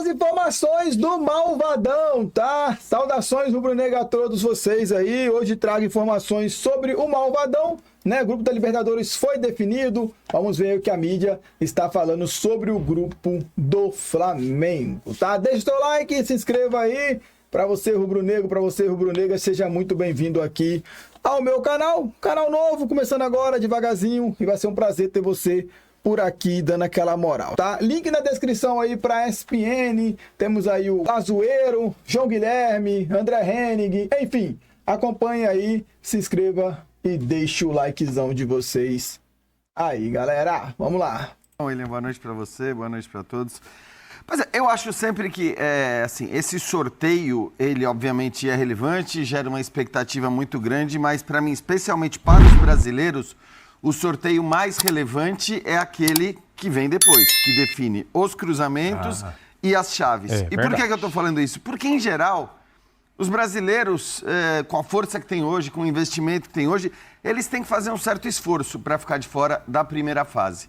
as informações do Malvadão, tá? Saudações rubro-negra a todos vocês aí. Hoje trago informações sobre o Malvadão, né? O grupo da Libertadores foi definido. Vamos ver o que a mídia está falando sobre o grupo do Flamengo, tá? Deixa o seu like, se inscreva aí. Para você rubro-negro, para você rubro-negra, seja muito bem-vindo aqui ao meu canal. Canal novo, começando agora devagarzinho, e vai ser um prazer ter você por aqui, dando aquela moral, tá? Link na descrição aí para ESPN, temos aí o Azueiro, João Guilherme, André Henning, enfim, acompanhe aí, se inscreva e deixe o likezão de vocês aí, galera. Vamos lá. William, boa noite para você, boa noite para todos. Mas eu acho sempre que, assim, esse sorteio, ele obviamente é relevante, gera uma expectativa muito grande, mas para mim, especialmente para os brasileiros, o sorteio mais relevante é aquele que vem depois, que define os cruzamentos e as chaves. E por que eu estou falando isso? Porque, em geral, os brasileiros, com a força que tem hoje, com o investimento que tem hoje, eles têm que fazer um certo esforço para ficar de fora da primeira fase.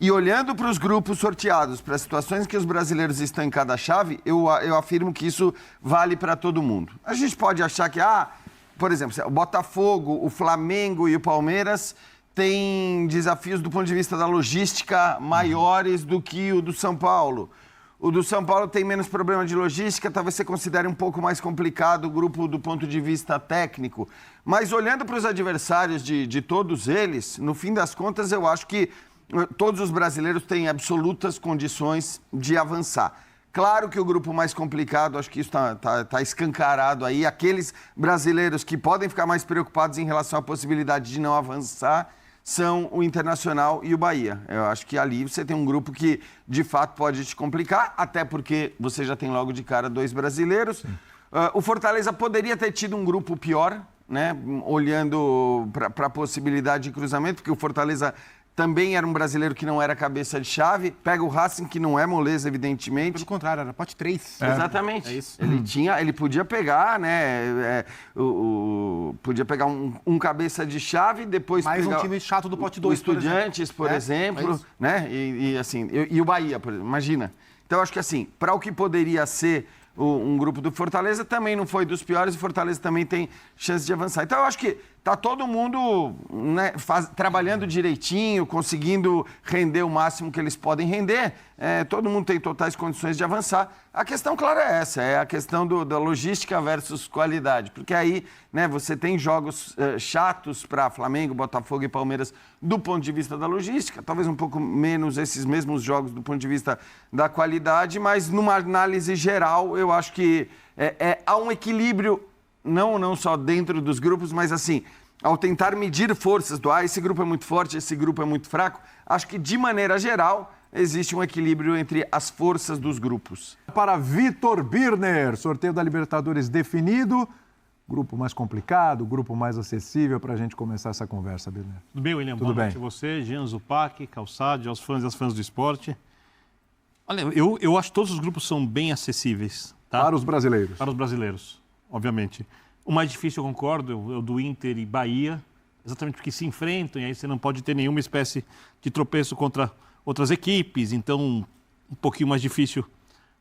E olhando para os grupos sorteados, para as situações que os brasileiros estão em cada chave, eu afirmo que isso vale para todo mundo. A gente pode achar que, por exemplo, o Botafogo, o Flamengo e o Palmeiras têm desafios do ponto de vista da logística maiores do que o do São Paulo. O do São Paulo tem menos problema de logística, talvez você considere um pouco mais complicado o grupo do ponto de vista técnico. Mas olhando para os adversários de todos eles, no fim das contas, eu acho que todos os brasileiros têm absolutas condições de avançar. Claro que o grupo mais complicado, acho que isso está escancarado aí, aqueles brasileiros que podem ficar mais preocupados em relação à possibilidade de não avançar, são o Internacional e o Bahia. Eu acho que ali você tem um grupo que, de fato, pode te complicar, até porque você já tem logo de cara dois brasileiros. O Fortaleza poderia ter tido um grupo pior, né? Olhando para a possibilidade de cruzamento, porque o Fortaleza também era um brasileiro que não era cabeça de chave. Pega o Racing, que não é moleza, evidentemente. Pelo contrário, era pote 3. Exatamente. É isso. Ele podia pegar, né? Podia pegar um cabeça de chave, depois mais pegar um time chato do pote 2, o Estudiantes, por exemplo, né? E o Bahia, por exemplo. Imagina. Então, eu acho que assim, para o que poderia ser um grupo do Fortaleza, também não foi dos piores, o Fortaleza também tem chance de avançar. Então, eu acho que tá todo mundo, né, trabalhando direitinho, conseguindo render o máximo que eles podem render. Todo mundo tem totais condições de avançar. A questão, claro, é essa, é a questão da logística versus qualidade. Porque aí, né, você tem jogos chatos para Flamengo, Botafogo e Palmeiras do ponto de vista da logística, talvez um pouco menos esses mesmos jogos do ponto de vista da qualidade, mas numa análise geral, eu acho que há um equilíbrio, não só dentro dos grupos, mas assim, ao tentar medir forças do esse grupo é muito forte, esse grupo é muito fraco, acho que de maneira geral existe um equilíbrio entre as forças dos grupos. Para Vitor Birner, sorteio da Libertadores definido, grupo mais complicado, grupo mais acessível para a gente começar essa conversa, Birner. Tudo bem, William? Tudo Boa noite bem. a você, Jean Zupac, Calçade, aos fãs e às fãs do esporte. Olha, eu acho que todos os grupos são bem acessíveis. Tá? Para os brasileiros. Para os brasileiros, obviamente. O mais difícil, eu concordo, é o do Inter e Bahia, exatamente porque se enfrentam e aí você não pode ter nenhuma espécie de tropeço contra outras equipes, então um pouquinho mais difícil.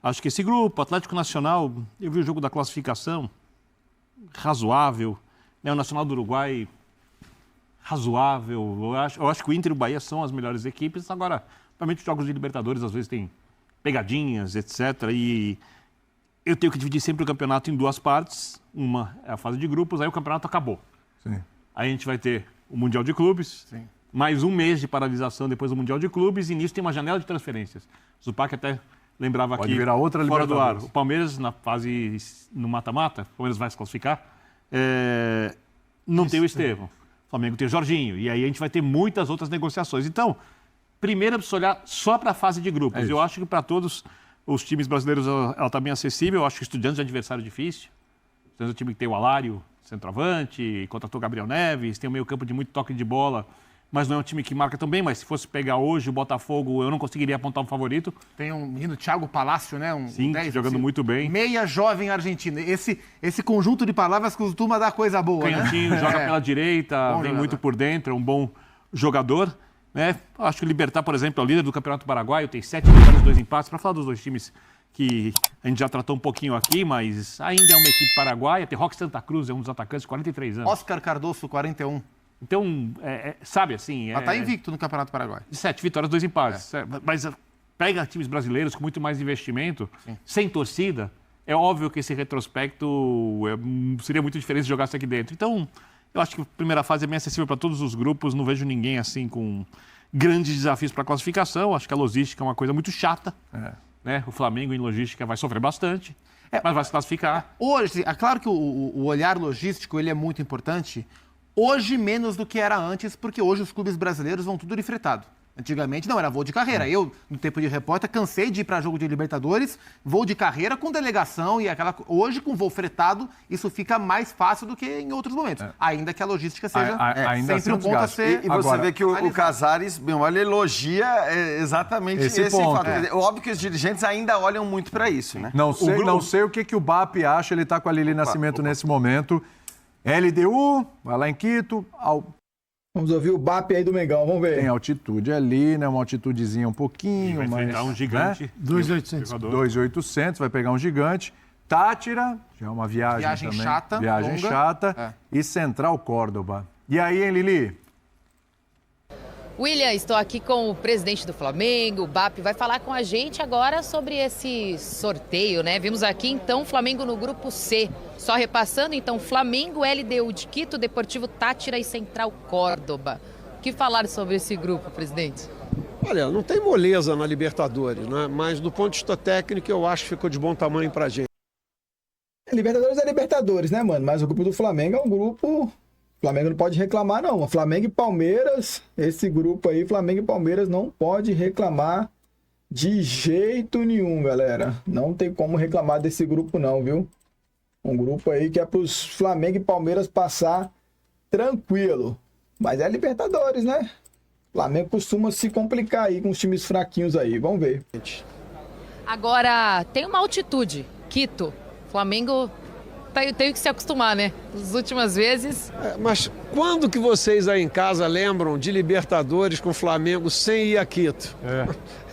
Acho que esse grupo, Atlético Nacional, eu vi o jogo da classificação, razoável, né? O Nacional do Uruguai, razoável. Eu acho que o Inter e o Bahia são as melhores equipes. Agora, realmente os jogos de Libertadores às vezes tem pegadinhas, etc. E eu tenho que dividir sempre o campeonato em duas partes. Uma é a fase de grupos, aí o campeonato acabou. Sim. Aí a gente vai ter o Mundial de Clubes, mais um mês de paralisação depois do Mundial de Clubes, e nisso tem uma janela de transferências. O Zupac até lembrava Pode aqui, virar outra fora do ar, Libertadores. o Palmeiras na fase no mata-mata, o Palmeiras vai se classificar, não tem o Estevão. O Flamengo tem o Jorginho, e aí a gente vai ter muitas outras negociações. Então, primeiro é preciso olhar só para a fase de grupos. Eu acho que para todos os times brasileiros ela está bem acessível. Eu acho que o Estudiantes é um adversário difícil. O Estudiantes é um time que tem o Alário, centroavante, contratou o Gabriel Neves, tem um meio campo de muito toque de bola, mas não é um time que marca tão bem. Mas se fosse pegar hoje o Botafogo, eu não conseguiria apontar um favorito. Tem um menino, Thiago Palácio, né? Sim, 10, jogando muito bem. Meia jovem argentina. Esse conjunto de palavras costuma dar coisa boa, Canhotinho, né? joga pela direita, Bom vem jogador. muito por dentro, é um bom jogador. Né? Acho que o Libertad, por exemplo, é o líder do Campeonato Paraguaio, tem 7 vitórias e 2 empates. Para falar dos dois times que a gente já tratou um pouquinho aqui, mas ainda é uma equipe paraguaia. Tem Roque Santa Cruz, é um dos atacantes de 43 anos. Oscar Cardoso, 41. Então, sabe assim... Ela tá invicto no Campeonato Paraguai. 7 vitórias, 2 empates. Mas pega times brasileiros com muito mais investimento, sem torcida, é óbvio que esse retrospecto seria muito diferente se jogasse aqui dentro. Então, eu acho que a primeira fase é bem acessível para todos os grupos, não vejo ninguém assim com grandes desafios para a classificação. Acho que a logística é uma coisa muito chata. Né? O Flamengo em logística vai sofrer bastante, mas vai se classificar. Hoje, é claro que o olhar logístico ele é muito importante. Hoje, menos do que era antes, porque hoje os clubes brasileiros vão tudo de fretado. Antigamente, não, era voo de carreira. Eu, no tempo de repórter, cansei de ir para jogo de Libertadores, voo de carreira com delegação e aquela... Hoje, com voo fretado, isso fica mais fácil do que em outros momentos. Ainda que a logística seja ainda sempre um ponto a ser... E você vê que o Casares, ele elogia exatamente esse ponto. fato. Quer dizer, óbvio que os dirigentes ainda olham muito para isso, né? Não sei o que o BAP acha, ele está com a Lili Nascimento nesse momento. LDU, vai lá em Quito, Vamos ouvir o BAP aí do Mengão, vamos ver. tem altitude ali, né? Uma altitudezinha um pouquinho, Vai mas... enfrentar um gigante. 2.800. 2.800, vai pegar um gigante. Tátira, já é uma viagem também. chata, Viagem longa. chata. E Central Córdoba. E aí, hein, Lili? William, estou aqui com o presidente do Flamengo, o BAP, vai falar com a gente agora sobre esse sorteio, né? Vimos aqui, então, Flamengo no grupo C. Só repassando, então, Flamengo, LDU de Quito, Deportivo Tátira e Central Córdoba. O que falar sobre esse grupo, presidente? Olha, não tem moleza na Libertadores, né? Mas do ponto de vista técnico, eu acho que ficou de bom tamanho pra gente. Libertadores é Libertadores, né, mano? Mas o grupo do Flamengo é um grupo... O Flamengo não pode reclamar, não. Flamengo e Palmeiras, esse grupo aí, Flamengo e Palmeiras não pode reclamar de jeito nenhum, galera. Não tem como reclamar desse grupo, não, viu? Um grupo aí que é para os Flamengo e Palmeiras passar tranquilo. Mas é Libertadores, né? O Flamengo costuma se complicar aí com os times fraquinhos aí. Vamos ver. Agora, tem uma altitude, Quito. Flamengo tem que se acostumar, né? As últimas vezes... Mas quando que vocês aí em casa lembram de Libertadores com o Flamengo sem ir a Quito?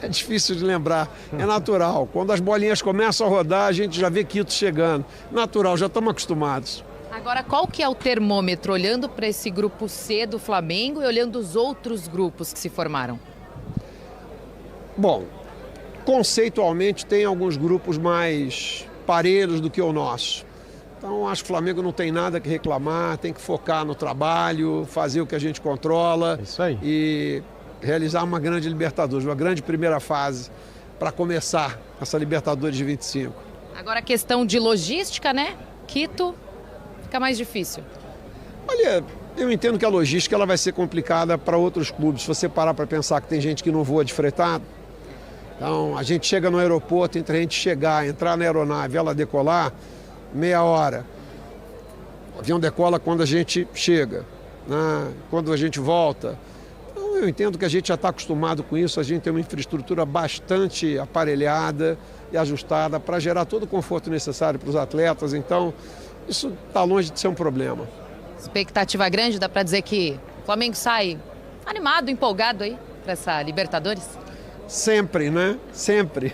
É difícil de lembrar. É natural. Quando as bolinhas começam a rodar, a gente já vê Quito chegando. Natural, já estamos acostumados. Agora, qual que é o termômetro, olhando para esse grupo C do Flamengo e olhando os outros grupos que se formaram? Bom, conceitualmente tem alguns grupos mais parelhos do que o nosso. Então, acho que o Flamengo não tem nada que reclamar, tem que focar no trabalho, fazer o que a gente controla. Isso aí. E realizar uma grande Libertadores, uma grande primeira fase para começar essa Libertadores de 25. Agora, a questão de logística, né? Quito fica mais difícil. Olha, eu entendo que a logística ela vai ser complicada para outros clubes. Se você parar para pensar que tem gente que não voa de fretado, então a gente chega no aeroporto, entre a gente chegar, entrar na aeronave, ela decolar, meia hora. O avião decola quando a gente chega, né? Quando a gente volta. Então, eu entendo que a gente já está acostumado com isso, a gente tem uma infraestrutura bastante aparelhada e ajustada para gerar todo o conforto necessário para os atletas. Então, isso está longe de ser um problema. Expectativa grande, dá para dizer que o Flamengo sai animado, empolgado aí para essa Libertadores? Sempre, né? Sempre.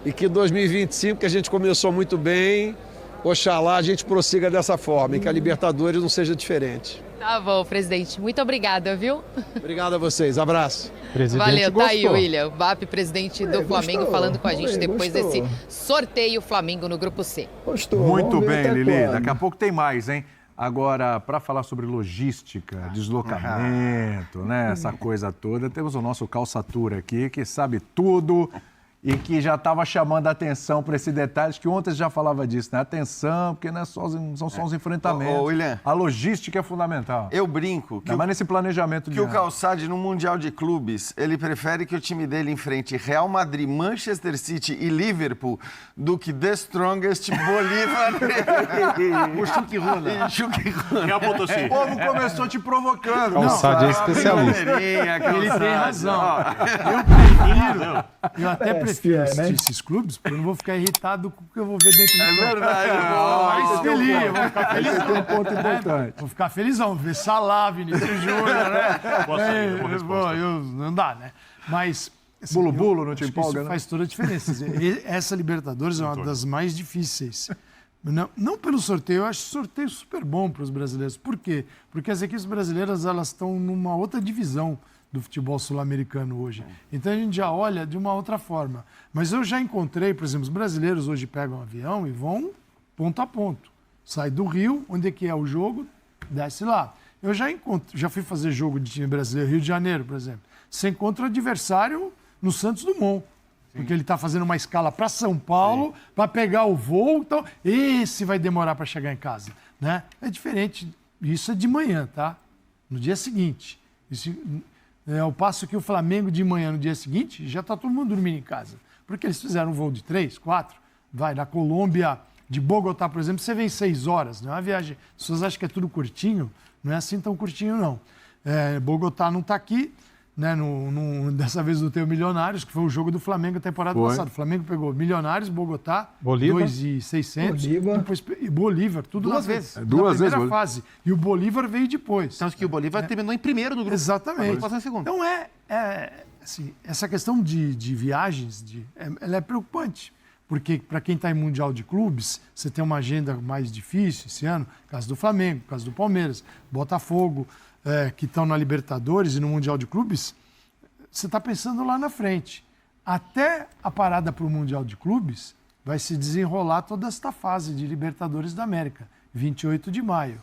E que 2025, que a gente começou muito bem, oxalá a gente prossiga dessa forma e que a Libertadores não seja diferente. Tá bom, presidente. Muito obrigada, viu? Obrigado a vocês. Abraço. Valeu, tá aí, William. O BAP, presidente do Flamengo, gostou. falando com a gente depois Gostou. desse sorteio Flamengo no grupo C. Gostou. Muito Vamos ver bem, até Lili. quando. Daqui a pouco tem mais, hein? Agora, para falar sobre logística, deslocamento, né? Essa coisa toda, temos o nosso Calçatura aqui, que sabe tudo e que já estava chamando a atenção para esse detalhe, que ontem já falava disso, né? Atenção, porque não, são só os enfrentamentos. Ô, William. A logística é fundamental. Eu brinco que Ainda mais nesse planejamento de que o ano. Calçade, no Mundial de Clubes, ele prefere que o time dele enfrente Real Madrid, Manchester City e Liverpool do que The Strongest Bolívar. O Chucky Runa. E Chuquiruna. Real Potosí. O povo começou te provocando. Calçade é especialista. Ele tem razão. Eu até prefiro assistir esses clubes, porque eu não vou ficar irritado com o que eu vou ver dentro do É campo. verdade. Mais feliz, eu vou ficar Esse felizão. é um ponto importante. Vou ficar felizão, ver Salah, Vinícius Júnior, né? Boa saída, boa É, resposta. não dá, né? Mas Bulo-bulo não te Acho que empolga, isso né? faz toda a diferença. Essa Libertadores é uma das mais difíceis. Não pelo sorteio, eu acho o sorteio super bom para os brasileiros. Por quê? Porque as equipes brasileiras elas estão numa outra divisão do futebol sul-americano hoje. Então a gente já olha de uma outra forma. Mas eu já encontrei, por exemplo, os brasileiros hoje pegam um avião e vão ponto a ponto. Sai do Rio, onde é que é o jogo, desce lá. Eu já fui fazer jogo de time brasileiro, Rio de Janeiro, por exemplo. Você encontra o adversário no Santos Dumont. Porque ele está fazendo uma escala para São Paulo, para pegar o voo. Então, esse vai demorar para chegar em casa. Né? É diferente. Isso é de manhã, tá? No dia seguinte. Isso é ao passo que o Flamengo de manhã, no dia seguinte, já está todo mundo dormindo em casa. Porque eles fizeram um voo de 3, 4. Vai, na Colômbia, de Bogotá, por exemplo, você vem 6 horas. Não é uma viagem. As pessoas acham que é tudo curtinho. Não é assim tão curtinho, não. Bogotá não está aqui. Né, dessa vez do Teu Milionários, que foi o jogo do Flamengo a temporada passada. O Flamengo pegou Milionários, Bogotá, Bolívar, 2.600, Bolívar. depois Bolívar, tudo Duas na vezes. na primeira fase. E o Bolívar veio depois. Tanto que o Bolívar terminou em primeiro no grupo. Exatamente. Passou em segundo. Então assim, essa questão de viagens, ela é preocupante. Porque para quem está em Mundial de Clubes, você tem uma agenda mais difícil esse ano, caso do Flamengo, caso do Palmeiras, Botafogo, que estão na Libertadores e no Mundial de Clubes, você está pensando lá na frente. Até a parada para o Mundial de Clubes, vai se desenrolar toda esta fase de Libertadores da América, 28 de maio,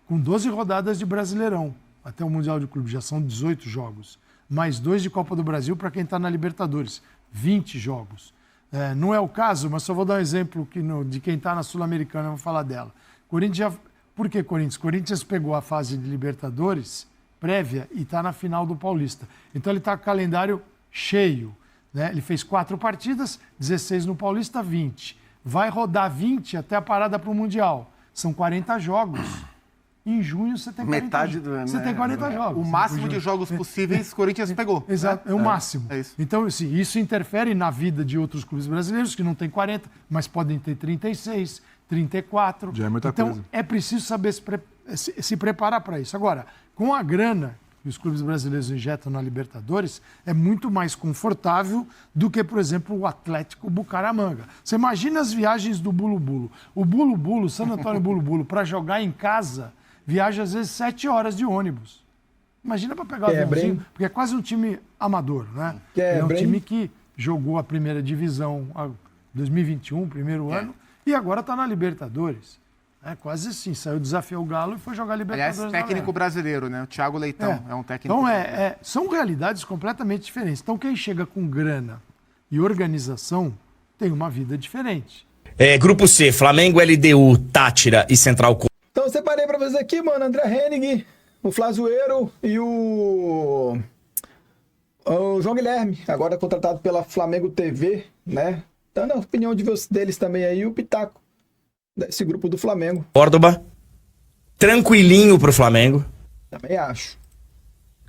com 12 rodadas de Brasileirão. Até o Mundial de Clubes já são 18 jogos, mais 2 de Copa do Brasil para quem está na Libertadores, 20 jogos. Não é o caso, mas só vou dar um exemplo de quem está na Sul-Americana, eu vou falar dela. Por que Corinthians? Corinthians pegou a fase de Libertadores prévia e está na final do Paulista. Então ele está com o calendário cheio. Né? Ele fez 4 partidas, 16 no Paulista, 20. Vai rodar 20 até a parada para o Mundial. São 40 jogos. Em junho você tem 40 Metade do ano. Você tem 40 jogos. O máximo de jogos possíveis, o Corinthians pegou. Exato, é o máximo. É isso. Então, assim, isso interfere na vida de outros clubes brasileiros que não tem 40, mas podem ter 36, 34. Já é muita então, coisa. é preciso saber se preparar para isso. Agora, com a grana que os clubes brasileiros injetam na Libertadores, é muito mais confortável do que, por exemplo, o Atlético Bucaramanga. Você imagina as viagens do Bulu-Bulo. O Bulu-Bulo, San Antônio Bulu-Bulo, para jogar em casa, viaja às vezes 7 horas de ônibus. Imagina para pegar o aviãozinho, porque é quase um time amador, né? É um time que jogou a primeira divisão em 2021, primeiro ano, e agora está na Libertadores. Quase assim, saiu, desafiou o Galo e foi jogar Libertadores. Aliás, técnico brasileiro, né? O Thiago Leitão é um técnico. Então, são realidades completamente diferentes. Então, quem chega com grana e organização tem uma vida diferente. Grupo C, Flamengo, LDU, Tátira e Central. Então, eu separei pra vocês aqui, mano, André Hennig, o Flazueiro e o João Guilherme, agora contratado pela Flamengo TV, né? Dando a opinião deles também aí, o Pitaco desse grupo do Flamengo. Córdoba, tranquilinho pro Flamengo. Também acho.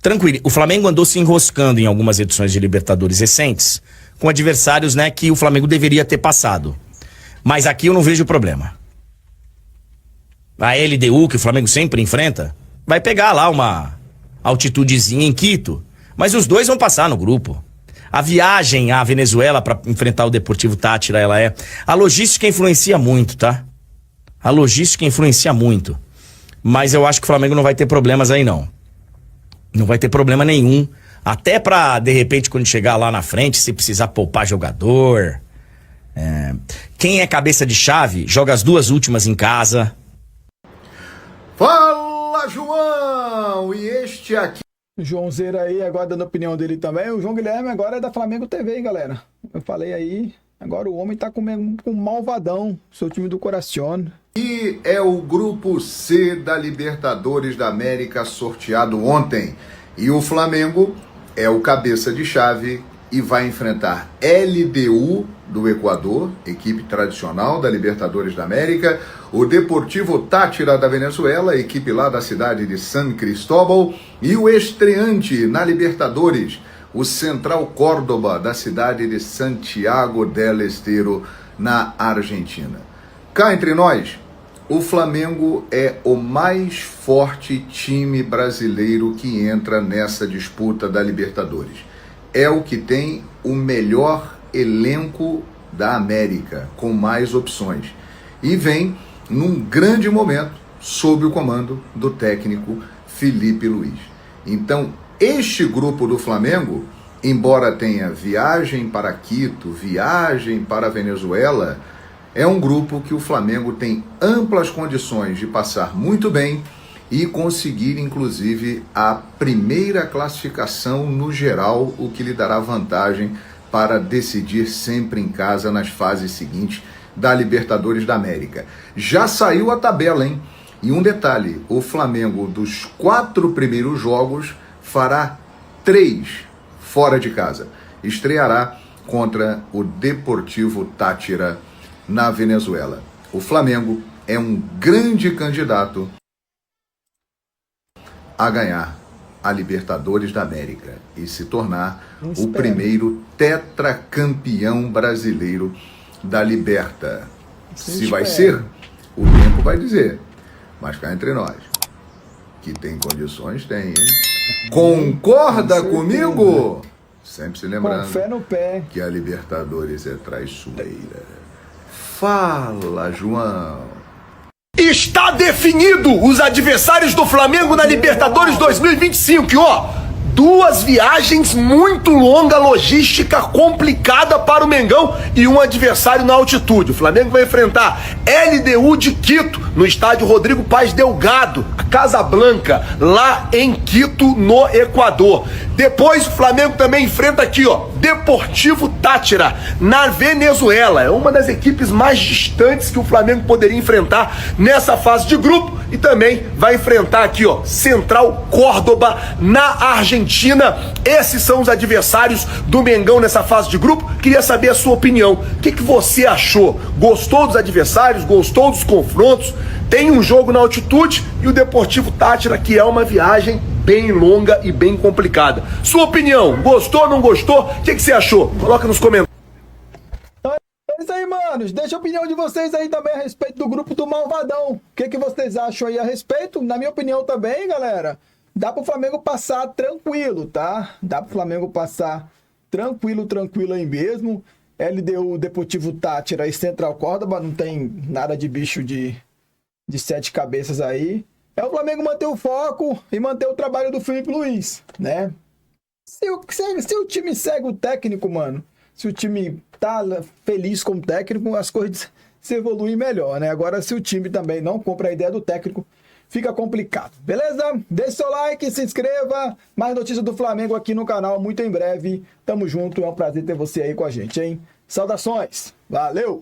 Tranquilo. O Flamengo andou se enroscando em algumas edições de Libertadores recentes, com adversários, né, que o Flamengo deveria ter passado. Mas aqui eu não vejo problema. A LDU, que o Flamengo sempre enfrenta, vai pegar lá uma altitudezinha em Quito, mas os dois vão passar no grupo. A viagem à Venezuela para enfrentar o Deportivo Tátira, a logística influencia muito, tá? A logística influencia muito. Mas eu acho que o Flamengo não vai ter problemas aí, não. Não vai ter problema nenhum. Até pra, de repente, quando chegar lá na frente, se precisar poupar jogador. Quem é cabeça de chave, joga as 2 últimas em casa. Fala, João! E este aqui... O Joãozeiro aí, agora dando a opinião dele também. O João Guilherme agora é da Flamengo TV, hein, galera? Eu falei aí, agora o homem tá com malvadão, seu time do coração. E é o Grupo C da Libertadores da América sorteado ontem. E o Flamengo é o cabeça de chave e vai enfrentar LDU do Equador, equipe tradicional da Libertadores da América, o Deportivo Tátira da Venezuela, equipe lá da cidade de San Cristóbal, e o estreante na Libertadores, o Central Córdoba da cidade de Santiago del Estero, na Argentina. Cá entre nós, o Flamengo é o mais forte time brasileiro que entra nessa disputa da Libertadores. é o que tem o melhor elenco da América, com mais opções. E vem num grande momento sob o comando do técnico Felipe Luiz. Então, este grupo do Flamengo, embora tenha viagem para Quito, viagem para a Venezuela, é um grupo que o Flamengo tem amplas condições de passar muito bem e conseguir, inclusive, a primeira classificação no geral, o que lhe dará vantagem para decidir sempre em casa nas fases seguintes da Libertadores da América. Já saiu a tabela, hein? E um detalhe, o Flamengo, dos 4 primeiros jogos, fará 3 fora de casa. Estreará contra o Deportivo Táchira, na Venezuela. O Flamengo é um grande candidato a ganhar a Libertadores da América e se tornar o primeiro tetracampeão brasileiro da Liberta. Se vai ser, o tempo vai dizer. Mas cá entre nós, que tem condições, tem, hein? Concorda comigo? Sempre se lembrando Com fé no pé. que a Libertadores é traiçoeira. Fala, João. Está definido os adversários do Flamengo na Libertadores 2025. E ó, 2 viagens muito longa, logística complicada para o Mengão e um adversário na altitude. O Flamengo vai enfrentar LDU de Quito, no estádio Rodrigo Paz Delgado, a Casablanca, lá em Quito, no Equador. Depois o Flamengo também enfrenta aqui, ó, Deportivo Táchira, na Venezuela. É uma das equipes mais distantes que o Flamengo poderia enfrentar nessa fase de grupo. E também vai enfrentar aqui, ó, Central Córdoba, na Argentina. Esses são os adversários do Mengão nessa fase de grupo. Queria saber a sua opinião. O que você achou? Gostou dos adversários? Gostou dos confrontos? Tem um jogo na altitude e o Deportivo Táchira, que é uma viagem bem longa e bem complicada. Sua opinião, gostou, não gostou? O que você achou? Coloca nos comentários. É isso aí, manos. Deixa a opinião de vocês aí também a respeito do grupo do Malvadão. O que vocês acham aí a respeito? Na minha opinião também, galera, dá pro Flamengo passar tranquilo, tá? Dá pro Flamengo passar tranquilo aí mesmo. LDU, Deportivo Táchira e Central Córdoba, não tem nada de bicho de 7 cabeças aí. É o Flamengo manter o foco e manter o trabalho do Felipe Luiz, né? Se o time segue o técnico, mano, se o time tá feliz com o técnico, as coisas se evoluem melhor, né? Agora, se o time também não compra a ideia do técnico, fica complicado, beleza? Deixe seu like, se inscreva. Mais notícias do Flamengo aqui no canal, muito em breve. Tamo junto, é um prazer ter você aí com a gente, hein? Saudações, valeu!